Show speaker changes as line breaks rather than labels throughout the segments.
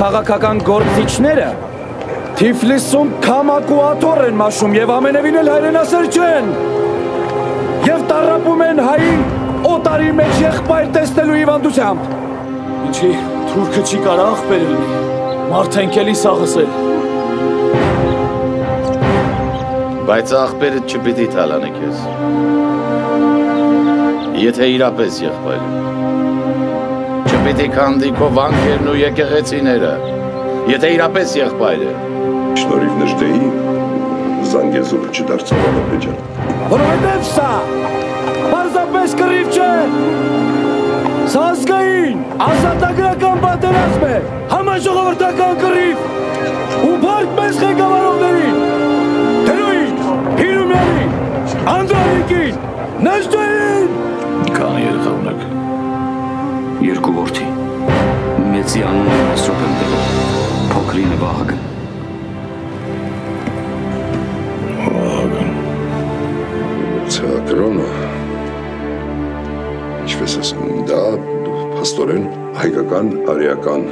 քաղաքական գործիչները Թիֆլիսում քամակուաթոռ են մաշում եւ ամենևին էլ հայրենասեր չեն։ Եվ տառապում են հայի օտարի մեջ եղբայր տեսնելու հիվանդությամբ։
Ինչի թուրքը չի կարող աղբեր լինի, մարդ ենք էլի սաղսել։
Բայց աղբերը չպիտի թալանի քեզ։ Եթե իրապես եղբայր։ Չպիտի քանդի քո վանքերն ու եկեղեցիները, եթե իրապես եղբայր է։
Շնորհիվ Նժդեի Զանգեզուրը չդարձավ Ալեբեջան։
Որովհետև սա պարզապես կռիվ չէ։ Սա ազգային, ազատագրական պատերազմ է, համաժողովրդական կռիվ ու բարդ մեզ ղեկավարողներին, Թերոյին, Հիրումյանին, Անդրանիկին, Նժդեին։
Քանի երեխա ունեք։ Երկու որդի։ Մեծի անունը Ասրոպ եմ տվել, փոքրինը Վահագն։
Թատրոնը, ինչպես ասեմ, դա փաստորեն հայկական արիական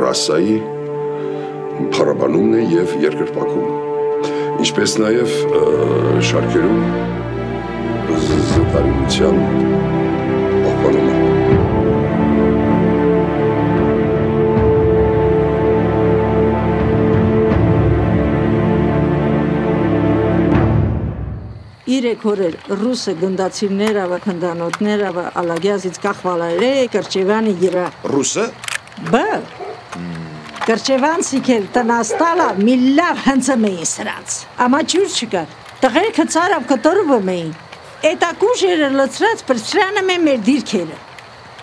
ռասայի փառաբանումն է եւ երկրպագումը, ինչպես նաեւ շարքերում զտարյունության պահպանումը։
Իրեք օրեր ռուսը գնդացիրները, վախնդանոտները, ալագյազից կախվալարե, կրճևանի գիրա։
Ռուսը?
Բա, կրճևան սիքել տնաստալա միլավ հնցում էին սրանց։ Ամաչյուր չկար, տղերքը ծարավ կտորվում էին, էտակուժերը լծրած պրծրանում են մեր դիրքերը։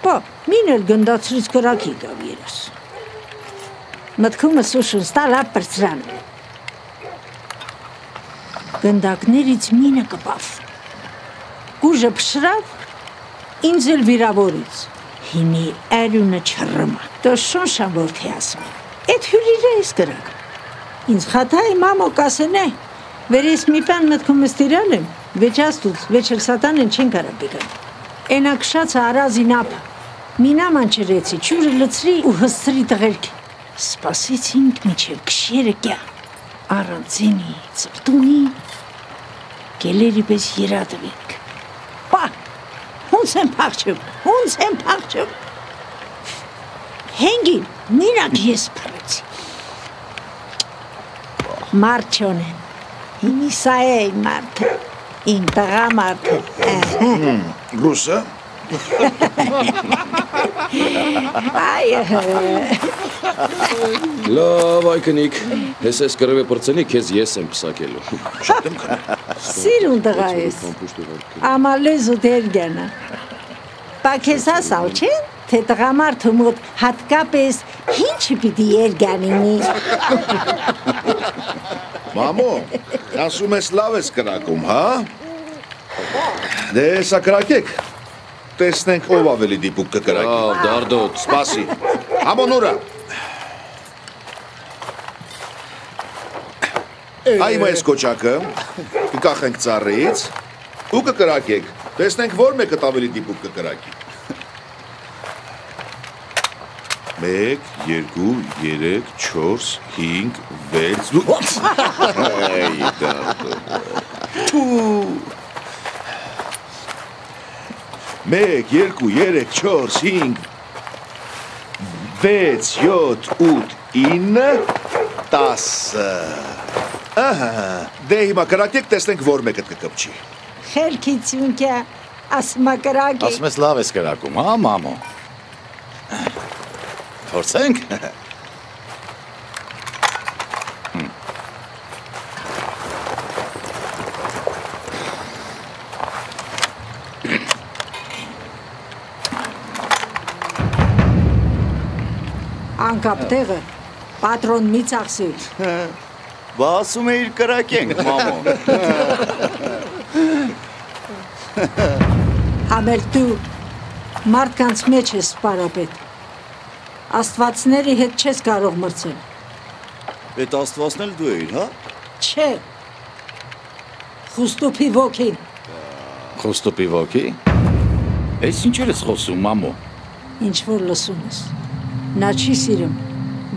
Բա, մին էլ գնդացրից կրակի գավ երաս։ Մտքումս ուշուն ստալա պրծրանում են։ Գնդակներից մինը կպավ, կուժը պշրավ, ինձ էլ վիրավորից, հիմի әрյունը չրմա, տո շոնշան որթի ասում, էդ հյուրիրը ես կրակ, ինձ խաթայի մամո կասեն է, վեր ես մի պան մտքում ստիրալ եմ, վեճաստուց, վեչել սատան են չեն կարապիկան, էնակշացը արազին ապը, մինաման չրեցի, չուրը լծրի ու հստրի տղերք, սպասեցինք միջև կշերը կյա, առանցինի, ծպտունի, գելերի պես երատվինք, պա, հունց եմ պաղչում, հենգին, մինակ ես պրեցի, մարդ չոնեն, հիմի սա է իմ մարդը, իմ տղա մարդը,
Ռուսը?
Լավ, այ կնիկ, ես կրև է պրծենի, կեզ ես եմ պսակելու։
Շատ եմ կնել։
սիրուն տղա ես, ամալեզ ու դերգենը, պա կեզ ասալ չեն, թե տղամարդու մոտ հատկապես հինչը պիտի երգանինի։
Մամո, ասում ես լավ ես կրակում, հա? Դե սա կրակեք, տեսնենք ով ավելի դիպուկ կկրակի։
Լավ, դարդոտ,
սպասի, համոնուրա։ Այ մայս կոչակը, կկախենք ծառից ու կկրակեք, տեսնենք որ մեկը ավելի դիպուկ կկրակի։ 1, 2, 3, 4, 5, 6, Այ դարդոտ։ 1, 2, 3, 4, 5, 6, 7, 8, 9, 10 Դե հիմա կրակեք, տեսնենք որ մեկը կկպչի
Խելքի ծյունքյա, ասմա կրակեք
Ասում ես լավ ես կրակում, հա մամո Փորձենք
Անկապ տեղը, պատրոն մի ծախսի
Բա ասում է իր կրակենք, մամո
Համեր դու մարդկանց մեջ ես սպարապետ Աստվածների հետ չես կարող մրցել
Էդ աստվածն էլ դու էիր, հա?
Չէ Խուստուպի ոգին
Խուստուպի ոգի? Ես ինչ ես խոսում, մամո
Ինչ որ լսում ես Նա չի սիրում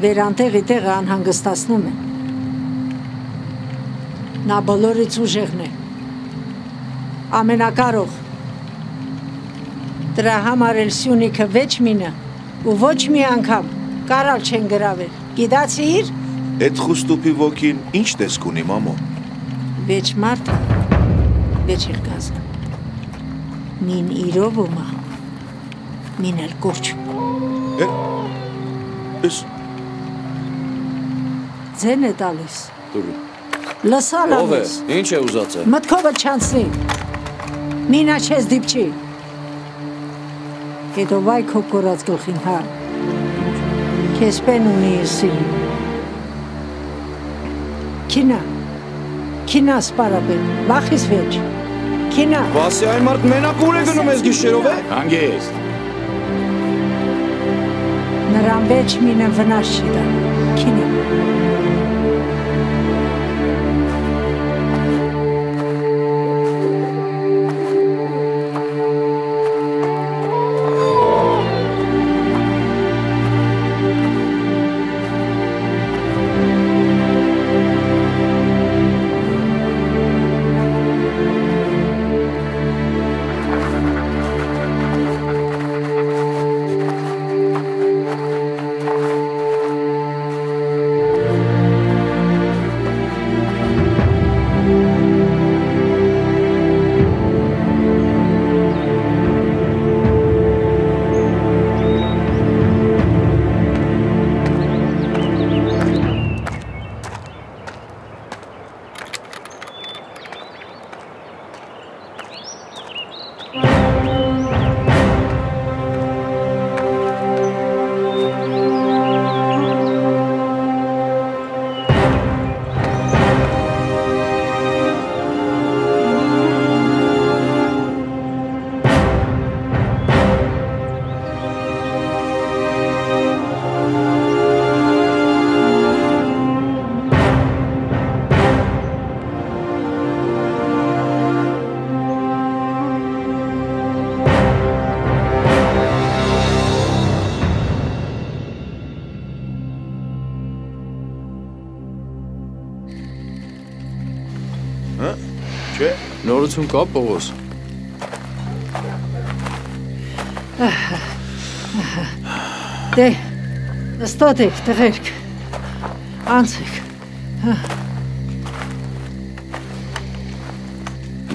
վերանտեղի տեղը անհանգստացնում են։ Նա բոլորից ուժեղն է, ամենակարող։ Դրա համար էլ Սյունիքը վեճ մինը ու ոչ մի անգամ կարալ չեն գրավել, գիտացիր։
Այդ խուստուպի ոգին ինչ տեսք ունի, մամո։
Վեճ մարդը, վեճ էլ գազը։ Մին իրով ումա, մին էլ կորչ։
Ես
ձեն է տալիս։ Լսալ
Ով է,
ամիս։
ինչ է ուզածը։
Մտքովը չանցնի, մինա չես դիպչի։ Հետո վայ քո կորած գլխին, հա, քեզ պեն ունի սիրի։ Քինա սպարապեն, վախիս վեջ, քինա։
Վասի այն մարդ մենակ ուր է գնում ես գիշերով է։
Հանգիստ։
Նրան վեջ մինը վնաս չի դա, քինա։
Նորություն կա, Պողոս։
Դե, նստած եք, տղերք, անցեք։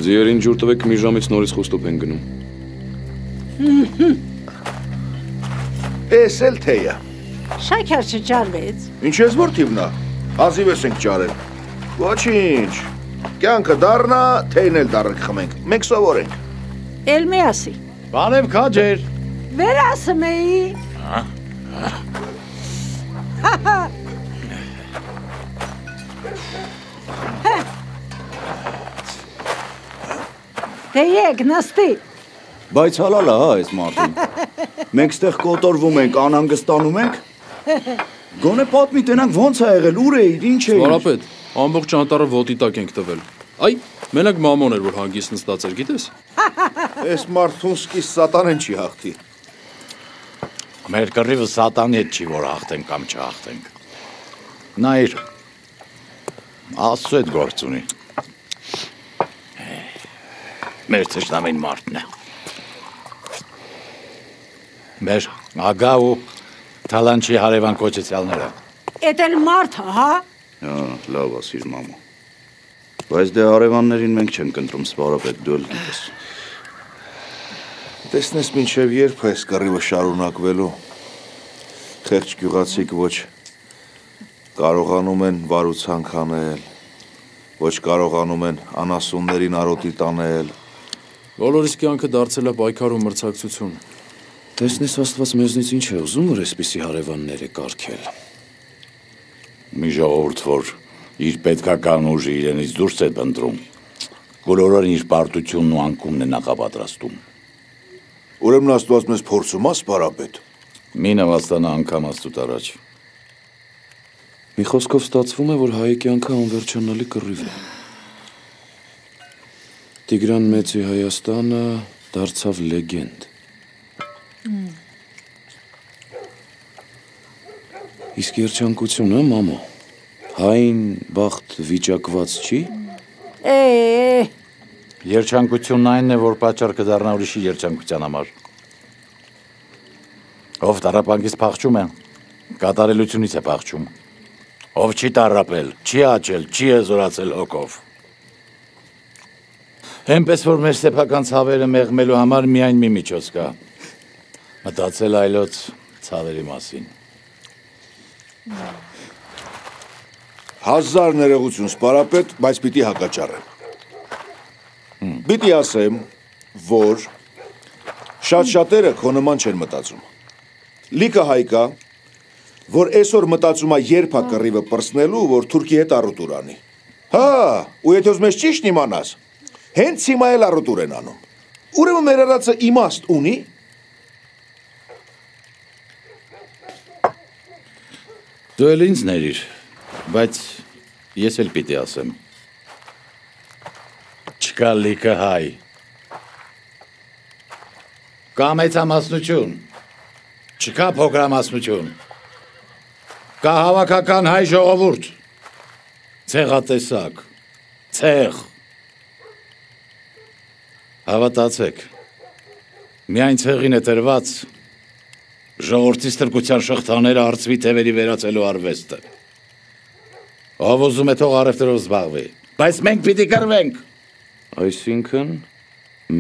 Ձիերին ջուր տվեք, մի ժամից նորից խոստոպ են գնում։
Էս էլ թեյը։
Շաքար չճարվեց։
Ինչ ես որ թիվնա, ազիվ ես ենք ճարել։ Ոչինչ, կյանքը դառնա, թեյն էլ դառնք խմենք, մենք սովորենք։
Էլ մի ասի։
Բարև քաջեր։
Վեր ասում էի։ Դե եկ, նստի։
Բայց հալալ է, հա, այս մարդին։ Մենք ստեղ կոտորվում ենք, անհանգստանում ենք։ Գոնե պատմի տենանք ոնց է եղել, ուր էիր, ինչ էիր։
Վարապետ, ամբողջ անտառը ոտի տակ ենք տվել։ Այ, մենակ մամոն էր, որ հանգիստ նստած էր, գիտես։
Այս մարդուն սկիս սատանեն չի հաղթի։
Մեր կռիվը սատանի հետ չի, որ հաղթենք կամ չհաղթենք։ Նայր, Աստծո հետ գործ ունի։ Մեր թշնամին մարդն է։ Մեր ագա ու թալանչի հարևան կոչեցյալները։
Էդ էլ մարդ է, հա։
Հա, լավ ասիր, մամա։ Բայց դե հարևաններին մենք չենք ընտրում, սպարապետ, դու էլ գիտես։
Տեսնես մինչև երբ այս կռիվը շարունակվելու, խեղճ գյուղացիք ոչ կարողանում են վարուցանք անել, ոչ կարողանում են անասուններին արոտի տանել։
Բոլորիս կյանքը դարձել է պայքար ու մրցակցություն։ Տեսնես Աստված մեզնից ինչ է ուզում, որ այսպիսի հարևաններ է կարգել։
Մի ժողովուրդ, որ իր պետքական ուժը իրենից դուրս է ընտրում, բոլորին իր պարտությունն ու անկումն է նախապատրաստում։
Ուրեմն Աստված մեզ փորձում է, սպարապետ։
Մի նվաստանա անգամ Աստծուց առաջ։
Մի խոսքով ստացվում է, որ հայի կյանքը անվերջանալի կռիվ է։ Տիգրան Մեծի Հայաստանը դարձավ լեգենդ։ Իսկ երջանկությունը, մամա, հայն բախտ վիճակված չի։
Երջանկությունն այնն է, որ պատճառ կդառնա ուրիշի երջանկության համար։ Ով տառապանքից փախչում է, կատարելությունից է փախչում։ Ով չի տառապել, չի աճել, չի հզորացել հոգով։ Էնպես որ մեր սեփական ցավերը մեղմելու համար միայն մի միջոց կա։ Մտածել այլոց ցավերի մասին։
1000 ներողություն սպարապետ, բայց պիտի հակաճառեմ։ Պիտի ասեմ, որ շատ-շատերը քո նման չեն մտածում։ Լիքը հայկա, որ այսօր մտածում է երբ է կռիվը պրծնելու, որ Թուրքի հետ առուտուր անի։ Հա, ու եթե ուզում ես ճիշտ իմանաս, հենց հիմա էլ առուտուր են անում։ Ուրեմն մեր արածը իմաստ ունի։
Դու էլ ինձ ներիր, բայց ես էլ պիտի ասեմ։ Չկա լիքը հայ։ Կա մեծամասնություն, չկա փոքրամասնություն։ Կա հավաքական հայ ժողովուրդ, ցեղատեսակ, ցեղ։ Հավատացեք, միայն ցեղին է տրված ժողովրդի ստրկության շղթաները արծվի թևերի վերածելու արվեստը։ Ով ուզում է թող առևտրով զբաղվի, բայց մենք պիտի կռվենք։
Այսինքն,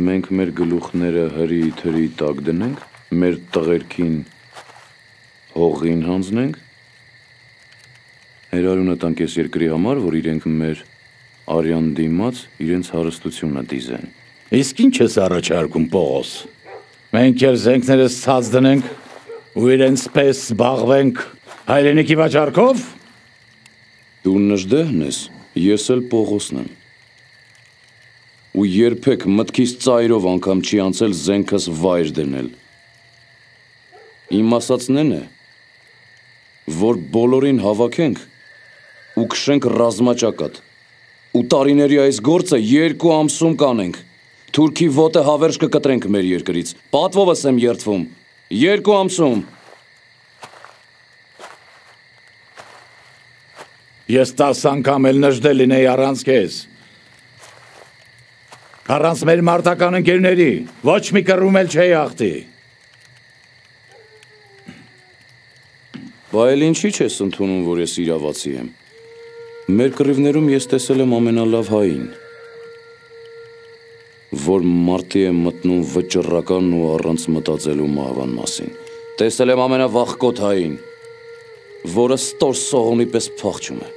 մենք մեր գլուխները հրի թրի տակ դնենք, մեր տղերքին հողին հանձնենք, հերարունը տանք ես երկրի համար, որ իրենք մեր արյան դիմաց իրենց հարստությունը դիզեն։
Իսկ ինչ ես առաջարկում, Պողոս։ Մենք էլ զենքներս ցած դնենք ու իրենց պես զբաղվենք հայրենիքի վաճառքով։
Դու նժդեհն ես, ես էլ Պողոսն եմ։ Ու երբեք մտքիս ծայրով անգամ չի անցել զենքս վայր դնել։ Իմ ասածն է, որ բոլորին հավաքենք ու քշենք ռազմաճակատ։ Ու տարիների այս գործը 2 ամսում կանենք։ Թուրքի ոտը հավերժ կկտրենք մեր երկրից։ Պատվովս եմ երդվում։ 2 ամսում։
Ես 10 անգամ էլ նժդել լինեի առանց քեզ։ Առանց մեր մարտական ընկերների ոչ մի կռում էլ չէի ախտի։
Բա էլ ինչի՞ չես ընդունում, որ ես իրավացի եմ։ Մեր կռիվներում ես տեսել եմ ամենալավ հային, որ մարտի է մտնում վճռական ու առանց մտածելու մահվան մասին։ Տեսել եմ ամենավախկոտ հային, որը ստոր սողունի պես փախչում է։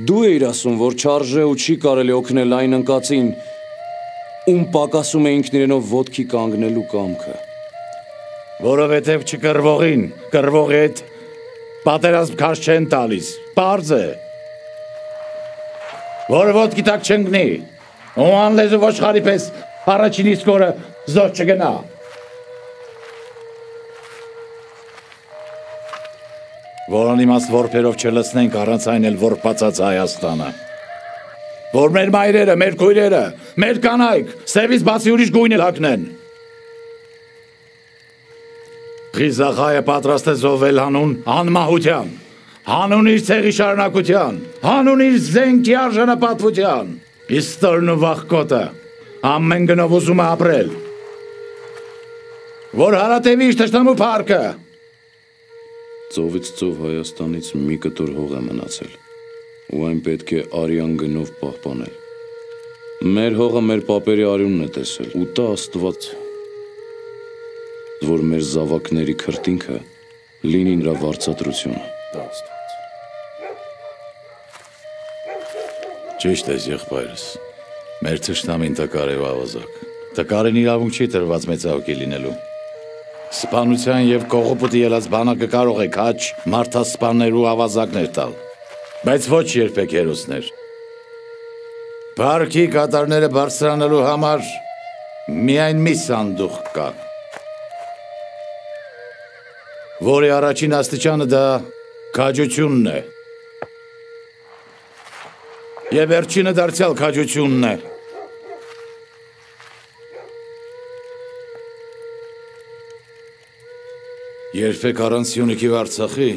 Դու էիր ասում, որ չարժե ու չի կարելի օգնել այն ընկածին, ում պակասում է ինքն իրենով ոտքի կանգնելու կամքը։
Որովհետև չկռվողին, կռվողի հետ պատերազմ քաշ չեն տալիս, պարզ է։ Որը ոտքի տակ չընկնի, ու անլեզու ոչխարի պես առաջին իսկ օրը զոհ չգնա։ Որ անիմաստ որբերով չլցնենք առանց այն էլ որբացած Հայաստանը։ Որ մեր մայրերը, մեր քույրերը, մեր կանայք սևից բացի ուրիշ գույն էլ հագնեն։ Խիզախ հայը պատրաստ է զոհվել հանուն անմահության, հանուն իր ցեղի շարունակության, հանուն իր զենքի արժանապատվության։ Իսկ ստորն ու վախկոտը ամեն գնով ուզում է ապրել։ Որ հարատևի իր թշնամու փառքը։
Ծովից ծով Հայաստանից մի կտոր հող է մնացել, ու այն պետք է արյան գնով պահպանել։ Մեր հողը մեր պապերի արյունն է տեսել, ու տա Աստված, որ մեր զավակների քրտինքը լինի նրա վարձատրությունը։
Ճիշտ ես, եղբայրս, մեր թշնամին տկար է ու ավազակ, տկարին իրավունք չի տրված մեծահոգի լինելու։ Սպանության և կողոպուտի ելած բանակը կարող է քաչ, մարդասպաններ ու ավազակներ տալ, բայց ոչ երբեք հերոսներ։ Փառքի կատարները բարձրանալու համար միայն մի սանդուղք կա, որի առաջին աստիճանը դա քաջությունն է, և վերջինը դարձյալ քաջությունն է։ Երբեք առանց Սյունիքի ու Արցախի,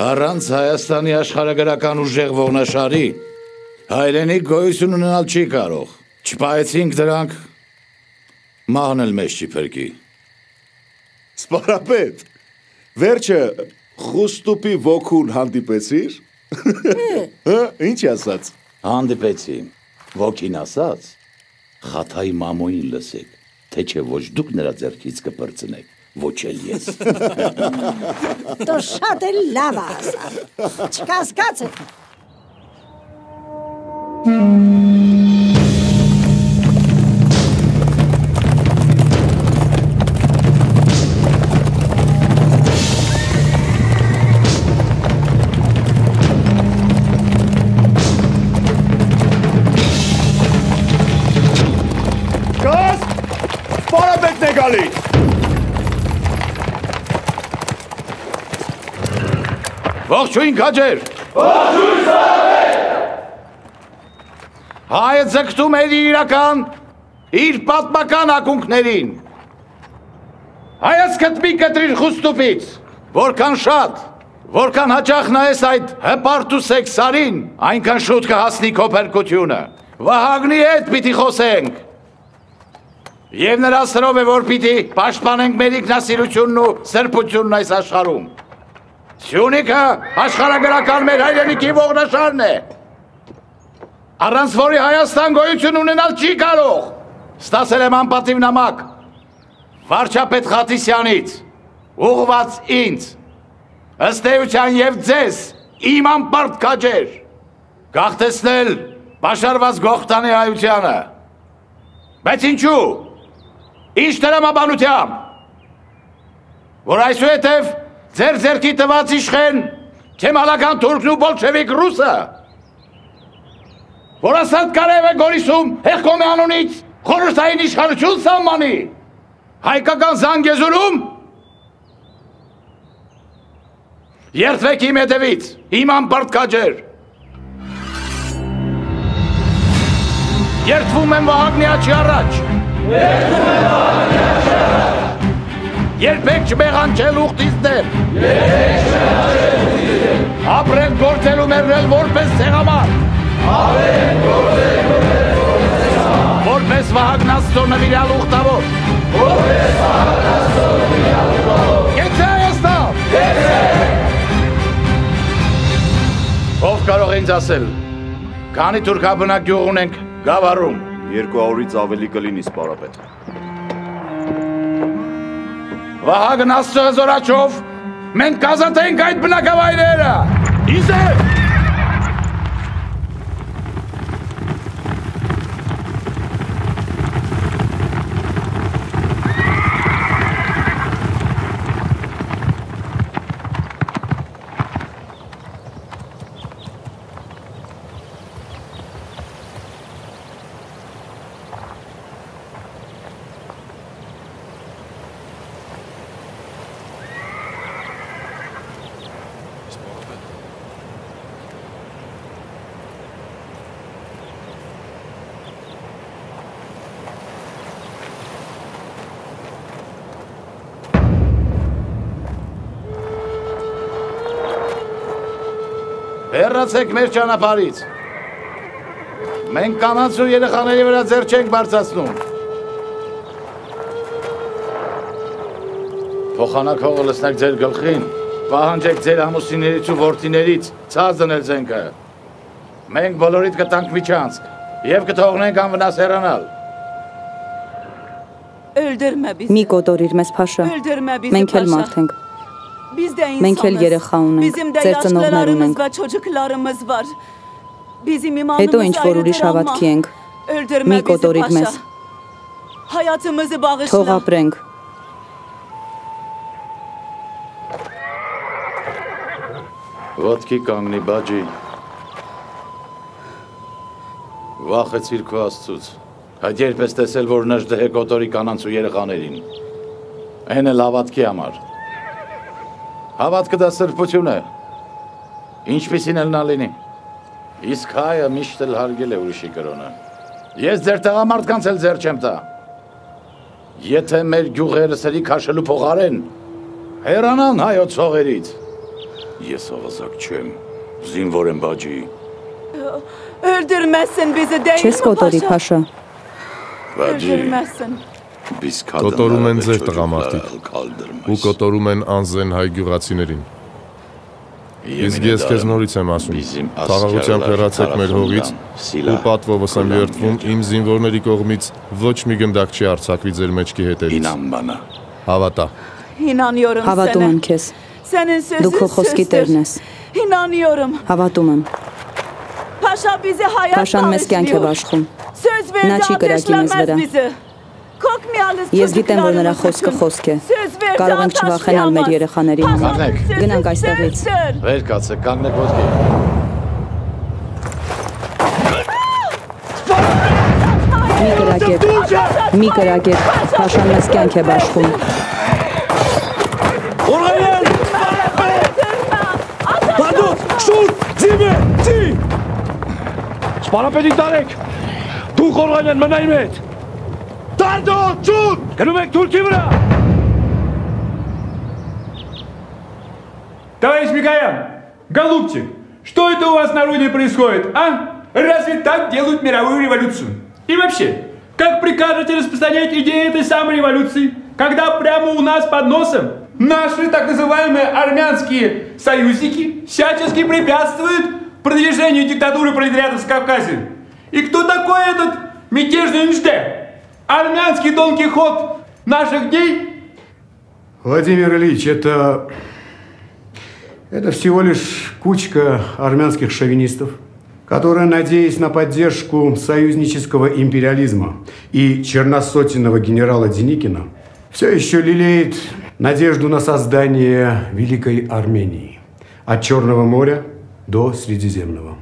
առանց Հայաստանի աշխարհագրական ուժեղ ողնաշարի հայրենիք գոյություն ունենալ չի կարող։ Չպահեցինք դրանք, մահն էլ մեզ չի փրկի։
Սպարապետ, վերջը Խուստուպի ոգուն հանդիպեցիր։ Ինչ ասաց։
Հանդիպեցի, ոգին ասաց, Խաթայի մամոյին լսեք, թե չէ ոչ դուք նրա ձեռքից կպրծնեք, ոչ էլ ես։
Դու շատ էլ լավ ասա, չկասկած է։
Ողջույն քաջեր։ Ողջույն Սարավետ։ Հայը ձգտում էր իր պատմական ակունքներին։ Հայացքդ մի կտրիր Խուստուպից, որքան շատ, որքան հաճախ նայես այդ հպարտուսեք սարին, այնքան շուտ կհասնի քո փրկությունը։ Վահագնի հետ պիտի խոսենք։ Եվ նրա սրով է, որ պիտի պաշտպանենք մեր ինքնասիրությունն ու սրբությունն այս աշխարհում։ Սյունիքը աշխարհագրական մեր հայրենիքի ողնաշարն է, առանց որի Հայաստան գոյություն ունենալ չի կարող։ Ստացել եմ անպատիվ նամակ վարչապետ Խաթիսյանից, ուղղված ինձ, ըստ էության և ձեզ, իմ անպարտ քաջեր, գաղթեցնել պաշարված Գողթանի հայությանը։ Բայց ինչու, ինչ տրամաբանությամբ, որ այսուհետև ձեր ձերքի տված իշխեն քեմալական թուրքն ու բոլշևիկ ռուսը, որ ասած կարև է Գորիսում Հեղկոմի անունից խորհրդային իշխանություն սահմանի, հայկական Զանգեզուրում երդվեք իմ հետևից, իմ անպարտ քաջեր։ Երդվում եմ Վահագնի աչքի առաջ։ Երդվում եմ Վահագնի աչքի առաջ։ Երբեք չմեղանչել ուխտից դեմ։ Երբեք չմեղանչել ուխտից դեմ։ Ապրել գործել ու մեռնել որպես ցեղամարդ։ Ապրել գործել ու մեռնել որպես ցեղամարդ։ Որպես Վահագն Աստծո նվիրյալ ուխտավոր։ Որպես Վահագն Աստծո նվիրյալ ուխտավոր։ Գեցե Հայաստան։ Գեցե։ Ով կարող է ինձ ասել, քանի թուրքաբնակ գյուղ ունենք Գավառում։
200-ից ավելի կլինի, սպարապետ։
Վահագն Աստծո հզորաչով մենք կազատենք այդ բնակավայրերը։ Իզեր։ Հեռացեք մեր ճանապարհից։ Մենք կանանց ու երեխաների վրա ձեռ չենք բարձրացնում։ Փոխանակ հողը լցնեք ձեր գլխին, պահանջեք ձեր ամուսիններից ու որդիներից ցած դնել զենքը։ Մենք բոլորիդ կտանք միջանցք եւ կթողնենք անվնաս հեռանալ։
Մի կոտորիր մեզ, Փաշա։ Մենք էլ մարդ ենք։ Մենք էլ երեխա ունենք, ձեր ծնողներ ունենք։ Հետո ինչ-որ ուրիշ հավատքի ենք։ Մի կոտորիր մեզ։ Թող ապրենք։
Ոտքի կանգնի, բաջի։ Վախեցիր քո Աստծուց։ Այդ երբ ես տեսել, որ նժդեհ է կոտորի կանանց ու երեխաներին։ Այն էլ հավատքի համար։ Հավատքը դա սրբություն է, ինչպիսին էլ նա լինի, իսկ հայը միշտ էլ հարգել է ուրիշի կրոնը, ես ձեր տղամարդկանց էլ ձեռ չեմ տա, Եթե մեր գյուղերը սերի քաշելու փողարեն, հեռանան հայոց հողերից։ Ես ավազակ չեմ, զինվոր եմ բաջի։
Öldürmezsin bizi değil mi
Կոտորի Փաշա։
Öldürmezsin.
Կոտորում են ձեր տղամարդիկ ու կոտորում են անզեն հայ գյուղացիներին։ Իսկ ես քեզ նորից եմ ասում, խաղաղությամբ հեռացեք մեր հողից ու պատվովս եմ երդվում իմ զինվորների կողմից ոչ մի գնդակ չի արձակվի ձեր մեջքի հետևից։ Հավատա։
İnanıyorum
Հավատում եմ քեզ։
Senin sözün
Դու քո խոսքի տերն ես։
İnanıyorum.
Հավատում եմ։
Paşa bizi hayat
Փաշան մեզ կյանք է բաշխում։
Söz
Նա
verdi
չի կրակի մեզ վրա։
ateşlenmez bizi. Korkmayalım
Ես գիտեմ, որ նրա խոսքը խոսք է։ Կարող ենք չվախենալ մեր երեխաների համար։ Գնանք այստեղից։
Վեր կացեք, կանգնեք ոտքի։
Մի կրակեք, Փաշան մեզ կյանք է բաշխում։
Օրայեն! Բադոց, շուտ, ձիմը, ձի! Սպարապետի տարեք, դուք Օրայեն մնայի մետ։ Դարդոց, շուտ, գնում եք թուրքի վրա։
Товарищ Микоян, голубчик, что это у вас на родине происходит, а? Разве так делают мировую революцию? И вообще, как прикажете распространять идеи этой самой революции, когда прямо у нас под носом наши так называемые армянские союзники всячески препятствуют продвижению диктатуры пролетариата в Кавказе? И кто такой этот мятежный Нжде? Армянский Дон Кихот наших дней?
Владимир Ильич, это всего лишь кучка армянских шовинистов, которая, надеясь на поддержку союзнического империализма и черносотенного генерала Деникина, все еще лелеет надежду на создание Великой Армении от Черного моря до Средиземного.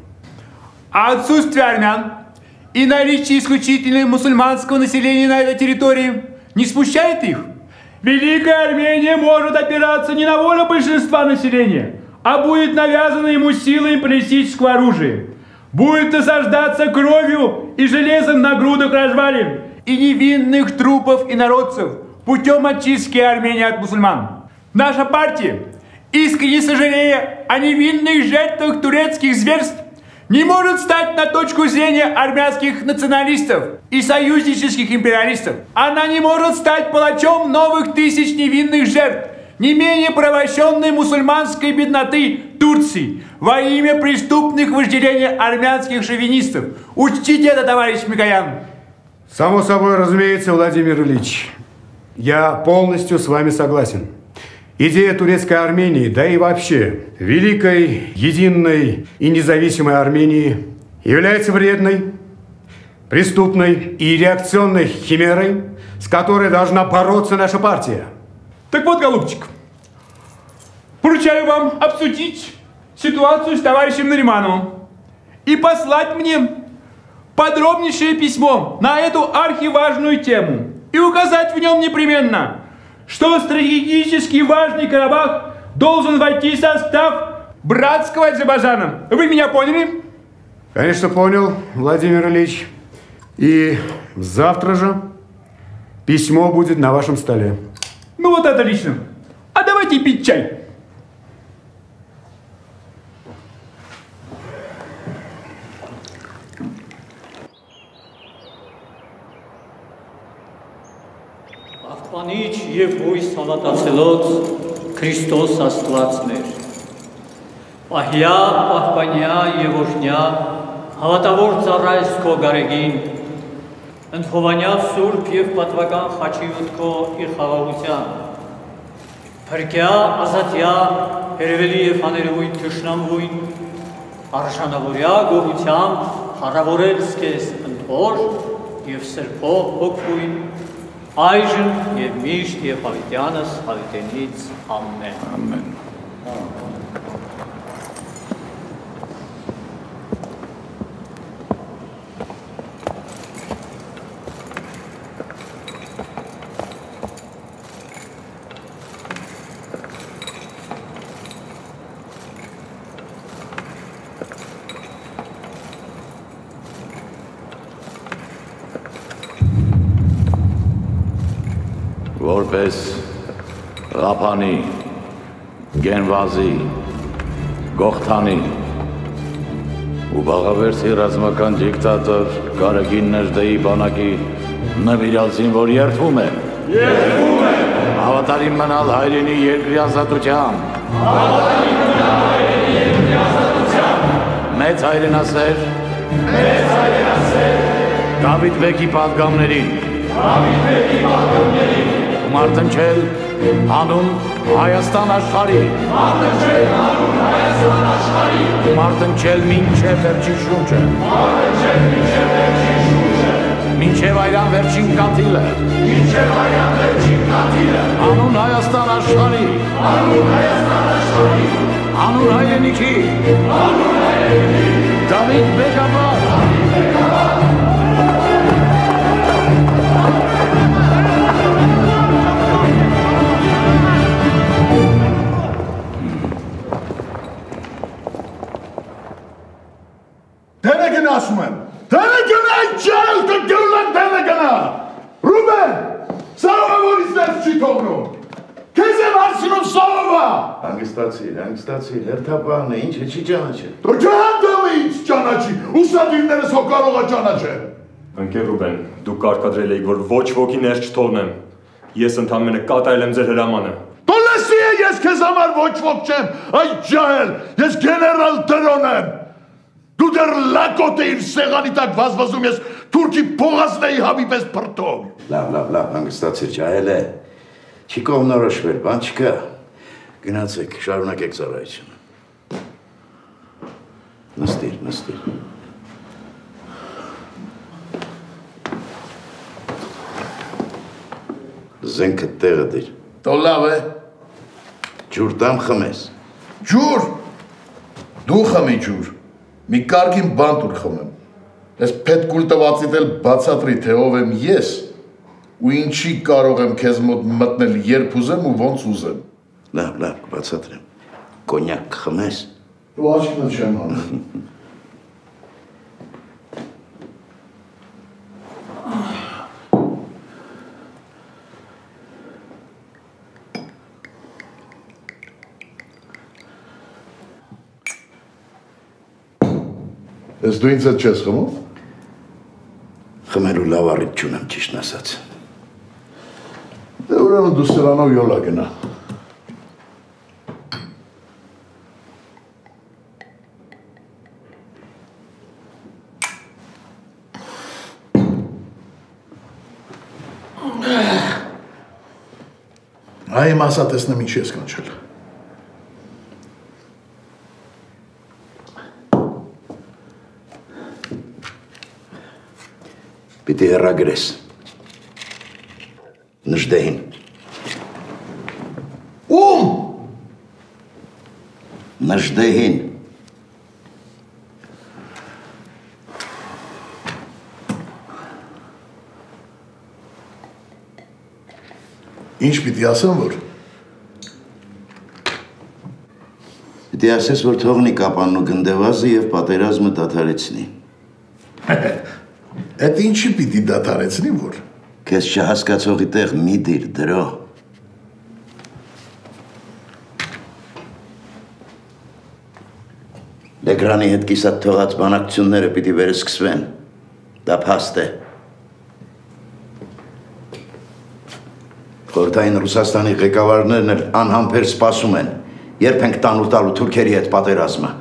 А отсутствие армян и наличие исключительно мусульманского населения на этой территории не смущает их? Великая Армения может опираться не на волю большинства населения, а будет навязана ему силой империалистического оружия. Будет насаждаться кровью и железом на грудах развалин и невинных трупов инородцев путем очистки Армении от мусульман. Наша партия, искренне сожалея о невинных жертвах турецких зверств, не может стать на точку зрения армянских националистов и союзнических империалистов. Она не может стать палачом новых тысяч невинных жертв, не менее порабощенной мусульманской бедноты Турции во имя преступных вожделений армянских шовинистов. Учтите это, товарищ Микоян.
Само собой, разумеется, Владимир Ильич, я полностью с вами согласен. Идея турецкой Армении, да и вообще великой, единой и независимой Армении является вредной, преступной и реакционной химерой, с которой должна бороться наша партия.
Так вот, голубчик, поручаю вам обсудить ситуацию с товарищем Наримановым и послать мне подробнейшее письмо на эту архиважную тему и указать в нем непременно, что стратегически важный Карабах должен войти в состав братского Азербайджана. Вы меня поняли?
Конечно, понял, Владимир Ильич. И завтра же письмо будет на вашем столе.
Ну вот отлично. А давайте пить чай.
Աղբանիչ և հույս հավատացելոց Քրիստոս Աստված մեր, պահյա, պահպանյա և օժնյա, հավատավոր ծառայս քո գարեգին, ընդհովանյավ սուրբ և պատվական խաչի ոտքո իր խաղաղության, փրկյա, ազատյա, հերևելի և հաներույթ թշնամվույն, արժանավորյա գողությամբ հարավորեց կեզ ընդհոր և սրբո հոգվույն, այժմ և միշտ և հավիտյանս հավիտենից ամեն։
Ամեն։ որպես Ղափանի, Գենվազի, Գողթանի ու Բաղավերցի ռազմական դիկտատոր Գարեգին Նժդեի բանակի նվիրալցին, որ երդվում է։ Երդվում է։ Հավատարիմ մնալ հայրենի երկրի ազատության։ Հավատարիմ մնալ հայրենի երկրի ազատության։ Մեծ հայրենասեր։ Մեծ հայրենասեր։ Դավիթ բեկի պատգամներին։ Դավիթ բեկի պատգամներին։ Մարտնչել հանուն Հայաստան աշխարհի։ Մարտնչել հանուն Հայաստան աշխարհի։ Մարտնչել մինչև վերջին շունչը։ Մարտնչել մինչև վերջին շունչը։ Մինչև այրան վերջին կաթիլը։ Մինչև այրան վերջին կաթիլը։ Հանուն Հայաստան աշխարհի։ Հանուն Հայաստան աշխարհի։ Հանուն հայրենիքի։ Հանուն հայրենիքի։ Դավիթ բեկաբար։ Դավիթ բեկաբար։
Դենը գնա ասում եմ, դենը գնա այդ ճայլ կգրուլ են դենը գնա, Ռուբեն, Սարովը որից ներս չի թողնում, կեզ եմ հարցնում Սարովը։
Հանգստացիր, հերթապահն է, ինչ է չի ճանաչել։
Դու ճանդում է ինչ ճանաչի, ուսադիրներս հո կարող է ճանաչել։
Ընկեր Ռուբեն, դուք կարկադրել էիք, որ ոչ ոքի ներս չթողնեմ, ես ընդամենը կատարել եմ ձեր հրամանը։
Դու լսի է, ես քեզ համար ոչ ոք չեմ, այդ ջահել, ես գեներալ Տրոն եմ։ Դու դեռ լակոտ է իր սեղանի տակ վազվազում ես թուրքի փողազնեի հավի պես պրտում։
Լավ, հանգստացիր, ջահել է, չի կողմնորոշվել, բան չկա, գնացեք, շարունակեք ծառայությունը։ Նստիր։ Զենքը տեղը դիր։
Տո լավ է։
Ջուր տամ խմես։
Ջուր։ Դու խմի ջուր։ Մի կարգին բան տուր խմեմ։ Ես պետքուլ տվածիտ էլ բացատրի, թե ով եմ ես ու ինչի կարող եմ քեզ մոտ մտնել երբ ուզեմ ու ոնց ուզեմ։
Լավ, բացատրեմ։ Կոնյակ խմես։
Դու աչքնդ չեմ հանում։ Ես դու ինձ հետ չես խմում։
Խմելու լավ առիթ չունեմ, ճիշտն ասած։
Դե ուրեմն դու սրանով յոլա գնա։ Այ մասա տեսնեմ ինչ ես կանչել։
Պիտի հեռագրես։ Նժդեհին։
Ում։
Նժդեհին։
Ինչ պիտի ասեմ, որ։
Պիտի ասես, որ թողնի կապանն ու գնդեվազը և պատերազմը դադարեցնի։
Այդ ինչի պիտի դադարեցնի, որ։
Քեզ չհասկացողի տեղ մի դիր, դրո։ Լեգրանի հետ կիսատ թողած բանակցությունները պիտի վերսկսվեն, դա փաստ է։ Խորհրդային Ռուսաստանի ղեկավարներն էլ անհամբեր սպասում են, երբ ենք տանուլ տալու թուրքերի հետ պատերազմը,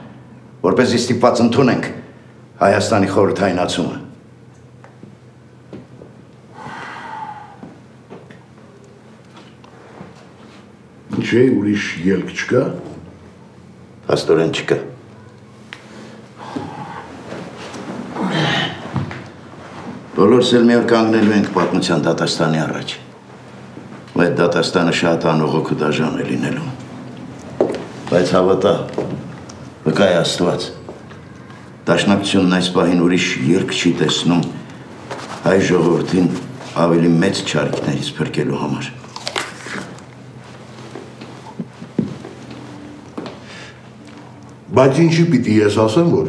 որպեսզի ստիպված ընդունենք Հայաստանի խորհրդայնացումը։
Չէ, ուրիշ ելք չկա։
Աստորեն չկա։ Բոլորս էլ մի օր կանգնելու ենք պատմության դատաստանի առաջ։ Ու այդ դատաստանը շատ անողոք ու դաժան է լինելու։ Բայց հավատա, վկայ Աստված, դաշնակցությունն այս պահին ուրիշ ելք չի տեսնում հայ ժողովրդին ավելի մեծ չարիքներից փրկելու համար։
Բայց ինչի պիտի ես ասեմ, որ։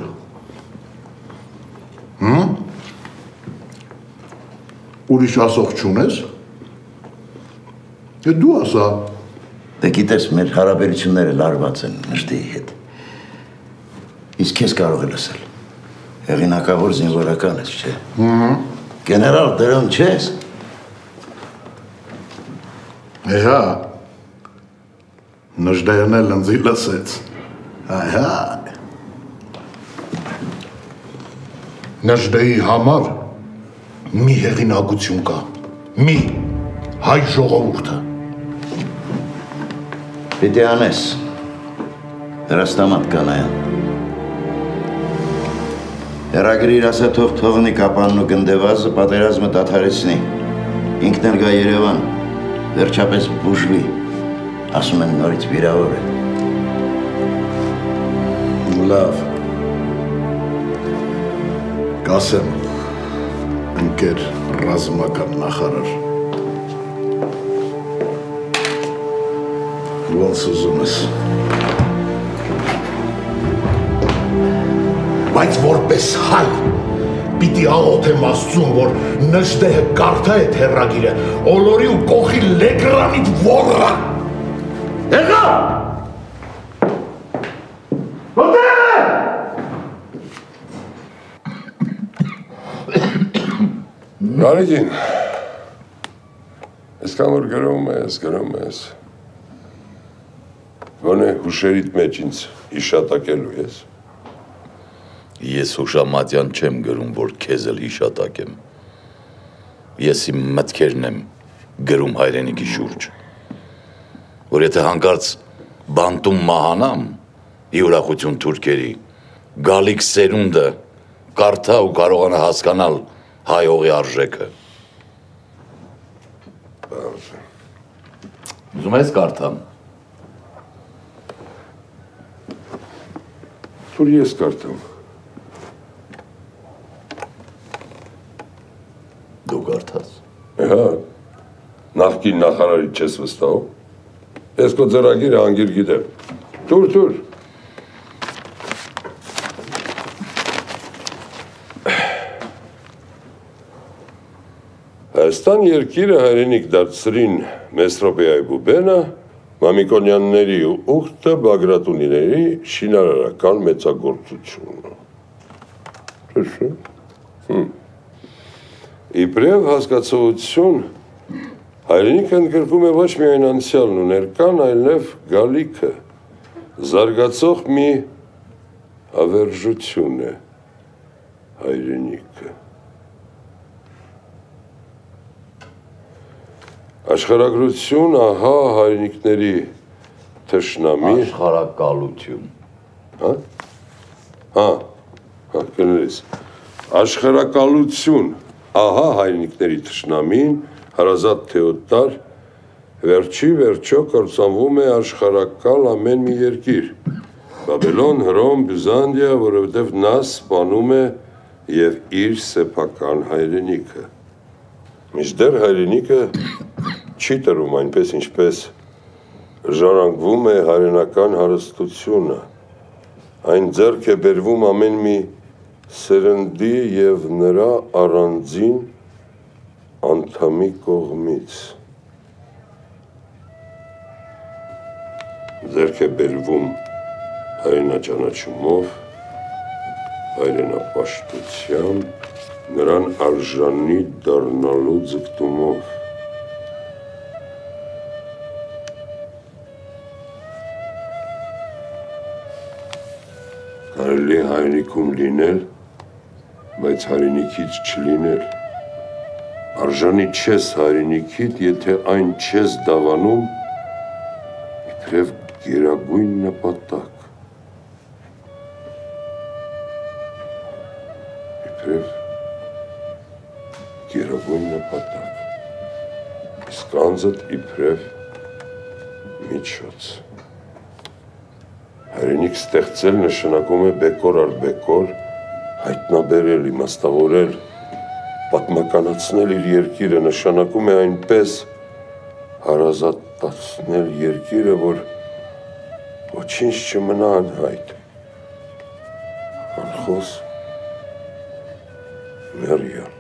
Ուրիշ ասող չունես։ Դու ասա։
Դե գիտես, մեր հարաբերությունները լարված են Նժդեի հետ։ Իսկ քեզ կարող է լսել։ Հեղինակավոր զինվորական ես, չէ։ Գեներալ դրոն չես։
Հա։ Նժդեյն էլ ընձի լսեց։ Այհա։ Նժդեի համար մի հեղինակություն կա։ Մի հայ ժողովուրդը։
Պիտի անես, հրաստամատ կանայան։ Հեռագրի իր ասաթով թողնի կապանն ու գնդեվազը պատերազմը դադարեցնի, ինքն էլ գա Երևան, վերջապես բուժվի, ասում են նորից վիրավոր է։
Լավ, կասեմ, ընկեր ռազմական նախարար, ոնց ուզում ես։ Բայց որպես հայ, պիտի աղոթեմ Աստծուն, որ Նժդեհը կարդա այդ հեռագիրը, ոլորի ու կողի լեգրանիդ ոռա։ Եղա! Ոտերը!
Նարեգին, այսքան որ գրում ես, գոնե հուշերիդ մեջ ինձ հիշատակելու ես։
Ես հուշամատյան չեմ գրում, որ քեզ էլ հիշատակեմ։ Ես իմ մտքերն եմ գրում հայրենիքի շուրջ, որ եթե հանկարծ բանտում մահանամ, ի ուրախություն թուրքերի, գալիք սերունդը կարդա ու կարողանա հասկանալ հայողի արժեքը։ Ուզում ես կարդամ։
Թուր ես կարդամ։
Դու կարդաս։
Հա, նախկին նախարարի չես վստահում։ Ես քո ձեռագիրը անգիր գիտեմ։ Թուր։ Հայաստան երկիրը հայրենիք դարձրին Մեսրոպեայի բուբենը, Մամիկոնյանների ու ուխտը Բագրատունիների շինարարական մեծագործությունը։ Իբրև հասկացողություն, հայրենիքը ընդգրկում է ոչ միայն անցյալն ու ներկան, այլև գալիքը, զարգացող մի հավերժություն է հայրենիքը։ Աշխարհագրություն, ահա հայրենիքների թշնամի։
Աշխարհակալություն։
Հա, կներես։ Աշխարհակալություն, ահա հայրենիքների թշնամին, հարազատ Թեոդար, վերջի վերջո կործանվում է աշխարհակալ ամեն մի երկիր։ Բաբելոն, Հռոմ, Բյուզանդիա, որովհետև նա սպանում է եւ իր սեփական հայրենիքը։ Մինչդեռ հայրենիքը չի տրում այնպես, ինչպես ժառանգվում է հայրենական հարստությունը։ Այն ձեռք է բերվում ամեն մի սերնդի եւ նրա առանձին անդամի կողմից։ Ձեռք է բերվում հայրենաճանաչումով, հայրենապաշտությամբ, նրան արժանի դառնալու ձգտումով։ Կարելի է հայրենիքում լինել, բայց հայրենիքից չլինել։ Արժանի չես հայրենիքիդ, եթե այն չես դավանում իբրև գերագույն նպատակ։ Իբրև գերագույն նպատակ։ Իսկ անձդ իբրև միջոց։ Հայրենիք ստեղծել նշանակում է բեկոր առ բեկոր հայտնաբերել, իմաստավորել, պատմականացնել իր երկիրը, նշանակում է այնպես հարազատացնել երկիրը, որ ոչինչ չմնա անհայտ, անխոս, մեռյալ։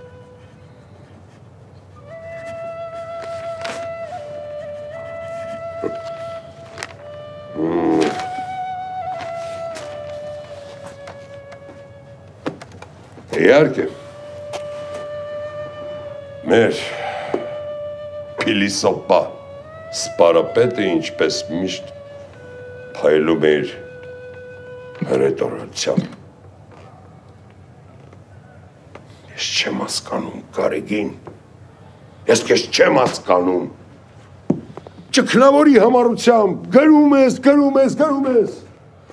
Իհարկե։ Մեր փիլիսոփա սպարապետը ինչպես միշտ փայլում էր հրետորությամբ։ Ես չեմ հասկանում, Գարեգին, ես քեզ չեմ հասկանում։ Ճգնավորի համառությամբ գրում ես,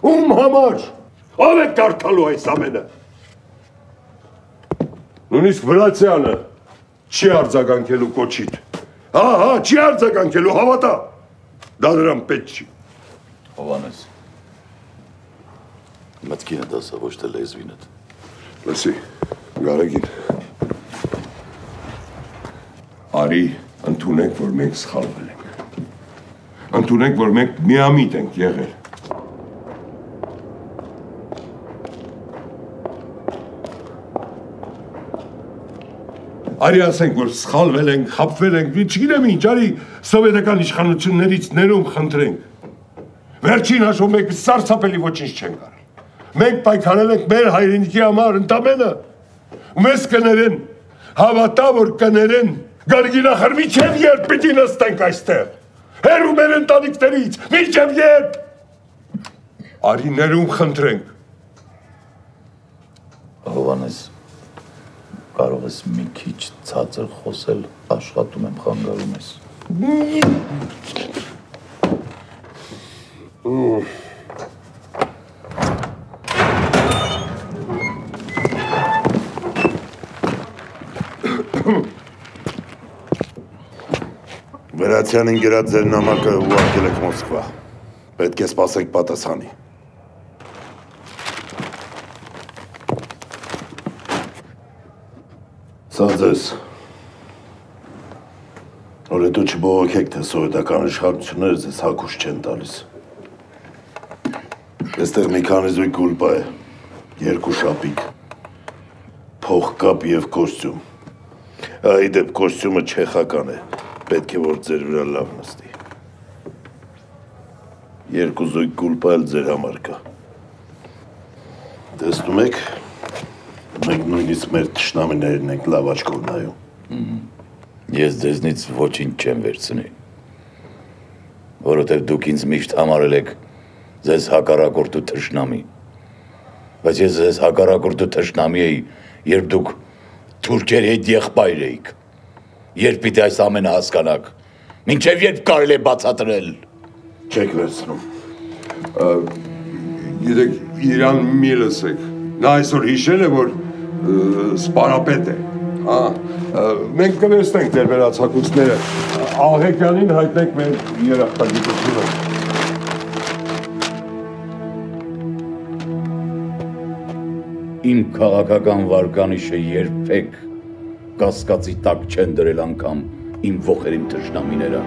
ում համար, ով է կարդալու այս ամենը։ Նույնիսկ Վրացյանը չի արձագանքելու կոչիդ, չի արձագանքելու, հավատա, դա նրան պետք չի։
Հովանես, մտքինը դասա, ոչ թե լեզվինդ։
Լսի, Գարեգին, արի ընդունենք, որ մենք սխալվել ենք, ընդունենք, որ մենք միամիտ ենք եղել։ Արի ասենք, որ սխալվել ենք, խաբվել ենք, չգիտեմ ինչ, արի սովետական իշխանություններից ներում խնդրենք։ Վերջին հաշվով մենք սարսափելի ոչինչ չենք արել։ Մենք պայքարել ենք մեր հայրենիքի համար ընդամենը։ Ու մեզ կներեն, հավատա, որ կներեն, Գարեգին ախր մինչև երբ պիտի նստենք այստեղ։ Հեռու մեր ընտանիքներից, մինչև երբ։ Արի ներում խնդրենք։
Հովանես, կարող ես մի քիչ ցածր խոսել, աշխատում եմ, խանգարում ես։
Վրացյանին գրած ձեր նամակը ուղարկել եք Մոսկվա։ Պետք է սպասենք պատասխանի։ Սա ձեզ։ Որ հետո չբողոքեք, թե սովետական իշխանությունները ձեզ հագուշ չեն տալիս։ Այստեղ մի քանի զույգ գուլպա է, 2 շապիկ, փողկապ և կոստյում։ Ի դեպ կոստյումը չեխական է, պետք է որ ձեր վրա լավ նստի։ 2 զույգ գուլպա էլ ձեր համար կա։ Տեսնում եք, մենք նույնիսկ մեր թշնամիներն ենք լավ աչքով նայում։
Ես ձեզնից ոչինչ չեմ վերցնի, որովհետև դուք ինձ միշտ համարել եք ձեզ հակառակորդ ու թշնամի, բայց ես ձեզ հակառակորդ ու թշնամի էի, երբ դուք թուրքերի հետ եղբայր էիք, երբ պիտի այս ամենը հասկանաք, մինչև երբ կարելի է բացատրել։
Չեք վերցնում։
Գիտեք, իրան մի լսեք, նա այսօր հիշել է, որ սպարապետ է, մենք կվերցնենք ձեր վերած հագուստները, Աղեկյանին հայտնենք մեր երախտագիտությունը։
Իմ քաղաքական վարկանիշը երբեք կասկածի տակ չեն դրել անգամ իմ ոխերիմ թշնամիները։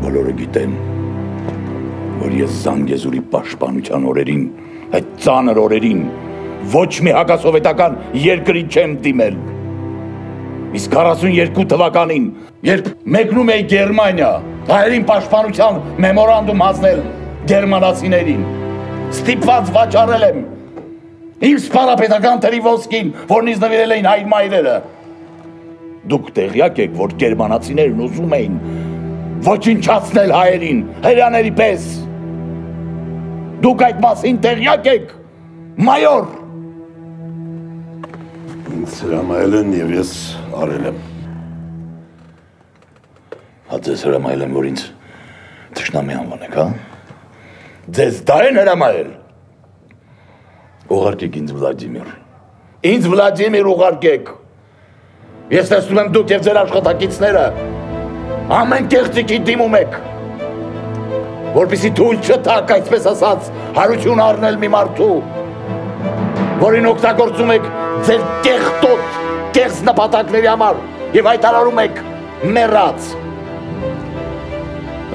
Բոլորը գիտեն, որ ես Զանգեզուրի պաշտպանության օրերին, այդ ծանր օրերին, ոչ մի հակասովետական երկրի չեմ դիմել։ Իսկ 42 թվականին, երբ մեկնում էի Գերմանիա, հայերին պաշտպանության մեմորանդում հանձնել գերմանացիներին, ստիպված վաճառել եմ իմ սպարապետական թերի ոսկին, որն ինձ նվիրել էին հայր մայրերը։ Դուք տեղյակ եք, որ գերմանացիներն ուզում էին ոչնչացնել հայերին, հրեաների պես։ Դուք այդ մասին տեղյակ եք, մայոր։
Ինձ հրամայել են և ես արել եմ։
Ձեզ հրամայել եմ, որ ինձ թշնամի անվանեք, հա։ Ձեզ դա են հրամայել։ Ուղարկեք ինձ Վլադիմիր։ Ինձ Վլադիմիր ուղարկեք։ Ես տեսնում եմ դուք և ձեր աշխատակիցները ամեն կեղծիքի դիմում եք, որպեսզի թույլ չտաք, այսպես ասած, հարություն առնել մի մարդու, որին օգտագործում եք ձեր կեղտոտ, կեղծ նպատակների համար և հայտարարում եք մեռած։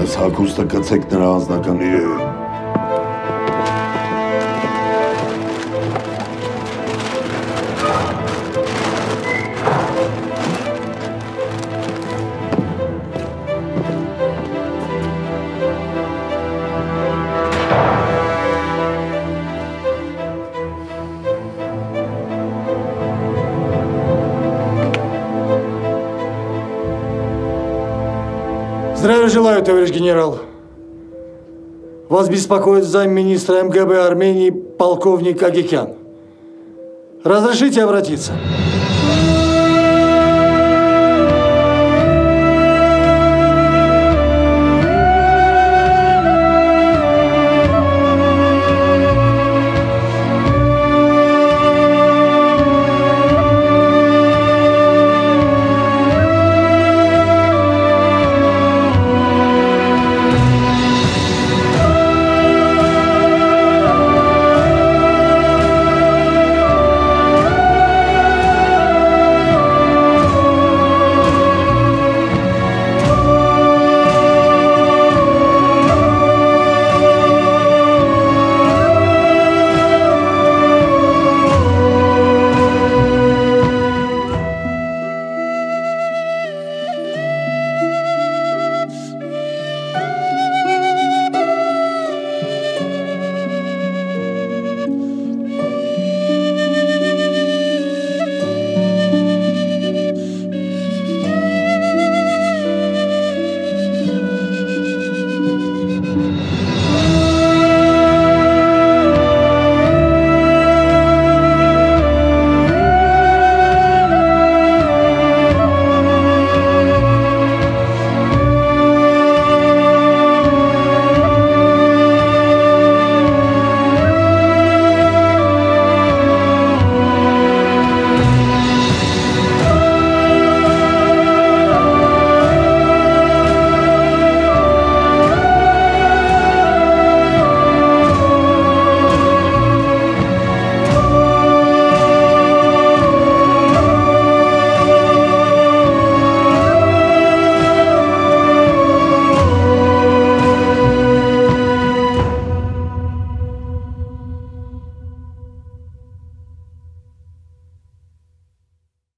Այս հագուստը գցեք նրա անձնական իրերը։
Здравия желаю, товарищ генерал. Вас беспокоит замминистра МГБ Армении полковник Агикян. Разрешите обратиться?